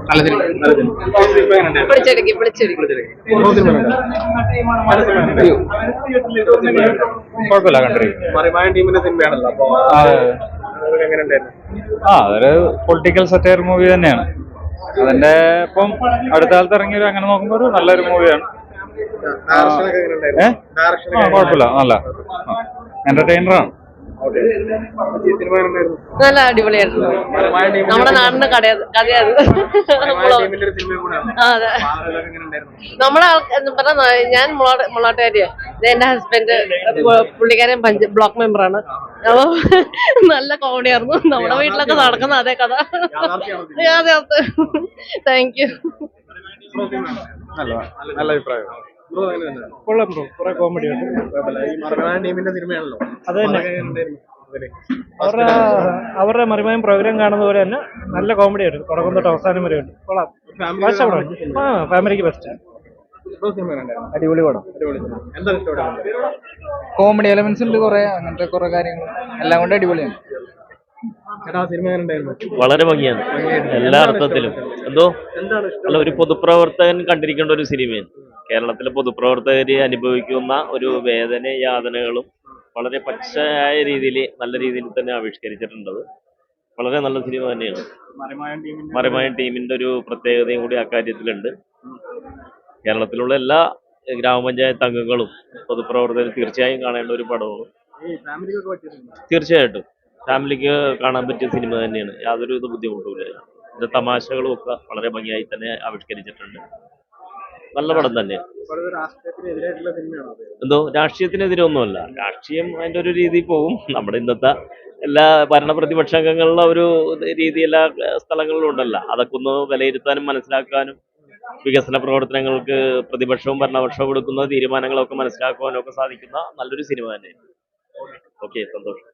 നല്ല സിനിമ. പിടിച്ചെടുക്കി പിടിച്ചെടുക്കി. കുഴപ്പമില്ല, കണ്ടിരിക്കും. മറിമായ ടീമിന്റെ സിനിമയാണല്ലോ, അപ്പൊ എങ്ങനെ ഉണ്ടായിരുന്നു? അതൊരു പൊളിറ്റിക്കൽ സറ്റയർ മൂവി തന്നെയാണ്. അതിന്റെ ഇപ്പം അടുത്ത കാലത്ത് ഇറങ്ങിയൊരു അങ്ങനെ നോക്കുമ്പോ ഒരു നല്ലൊരു മൂവിയാണ്. കുഴപ്പമില്ല, നല്ല എന്റർടൈനറാണ്. നല്ല അടിപൊളിയായിരുന്നു. നമ്മുടെ നാടിന്റെ കഥയത്. അതെ, നമ്മളെ പറഞ്ഞ ഞാൻ മുളാട്ടുകാരിയാ. എന്റെ ഹസ്ബൻഡ് പുള്ളിക്കാരൻ ബ്ലോക്ക് മെമ്പറാണ്. അപ്പൊ നല്ല കോമഡി ആയിരുന്നു. നമ്മുടെ വീട്ടിലൊക്കെ നടക്കുന്ന അതേ കഥ. അതെ, താങ്ക് യു. നല്ല അഭിപ്രായം. കൊള്ളാം ബ്രോ, കുറെ കോമഡി ഉണ്ട്. ടീമിന്റെ സിനിമയാണല്ലോ, അത് തന്നെ. അവരുടെ മറിമായം പ്രോഗ്രാം കാണുന്ന പോലെ തന്നെ നല്ല കോമഡി ആയിരുന്നു. തുടക്കം തൊട്ട് അവസാനം വരെ ഉണ്ട്. കൊള്ളാം, ഫാമിലിക്ക് ബെസ്റ്റ്. അടിപൊളി പടം. കോമഡി എലമെന്റ്സ് ഉണ്ട് കുറെ, അങ്ങനത്തെ കുറെ കാര്യങ്ങൾ എല്ലാം കൊണ്ട് അടിപൊളിയാണ്. വളരെ ഭംഗിയാണ് എല്ലാ അർത്ഥത്തിലും. അല്ല, ഒരു പൊതുപ്രവർത്തകൻ കണ്ടിരിക്കേണ്ട ഒരു സിനിമയാണ്. കേരളത്തിലെ പൊതുപ്രവർത്തകര് അനുഭവിക്കുന്ന ഒരു വേദന യാതനകളും വളരെ പച്ചയായ രീതിയിൽ നല്ല രീതിയിൽ തന്നെ ആവിഷ്കരിച്ചിട്ടുണ്ടത്. വളരെ നല്ല സിനിമ തന്നെയാണ്. മറിമായം ടീമിന്റെ ഒരു പ്രത്യേകതയും കൂടി അക്കാര്യത്തിലുണ്ട്. കേരളത്തിലുള്ള എല്ലാ ഗ്രാമപഞ്ചായത്ത് അംഗങ്ങളും പൊതുപ്രവർത്തകർ തീർച്ചയായും കാണേണ്ട ഒരു പടമാണ്. തീർച്ചയായിട്ടും ഫാമിലിക്ക് കാണാൻ പറ്റിയ സിനിമ തന്നെയാണ്. യാതൊരു ബുദ്ധിമുട്ടുമില്ല. ഇതിന്റെ തമാശകളും ഒക്കെ വളരെ ഭംഗിയായി തന്നെ ആവിഷ്കരിച്ചിട്ടുണ്ട്. നല്ല പടം തന്നെ. രാഷ്ട്രീയത്തിനെതിരെ ഒന്നുമല്ല. രാഷ്ട്രീയം അതിൻ്റെ ഒരു രീതി പോകും. നമ്മുടെ ഇന്നത്തെ എല്ലാ ഭരണപ്രതിപക്ഷ അംഗങ്ങളുടെ ഒരു രീതി എല്ലാ സ്ഥലങ്ങളിലും ഉണ്ടല്ലോ. അതൊക്കെ ഒന്ന് വിലയിരുത്താനും മനസ്സിലാക്കാനും വികസന പ്രവർത്തനങ്ങൾക്ക് പ്രതിപക്ഷവും ഭരണപക്ഷവും എടുക്കുന്ന തീരുമാനങ്ങളൊക്കെ മനസ്സിലാക്കുവാനും ഒക്കെ സാധിക്കുന്ന നല്ലൊരു സിനിമ തന്നെയാണ്. ഓക്കെ, സന്തോഷം.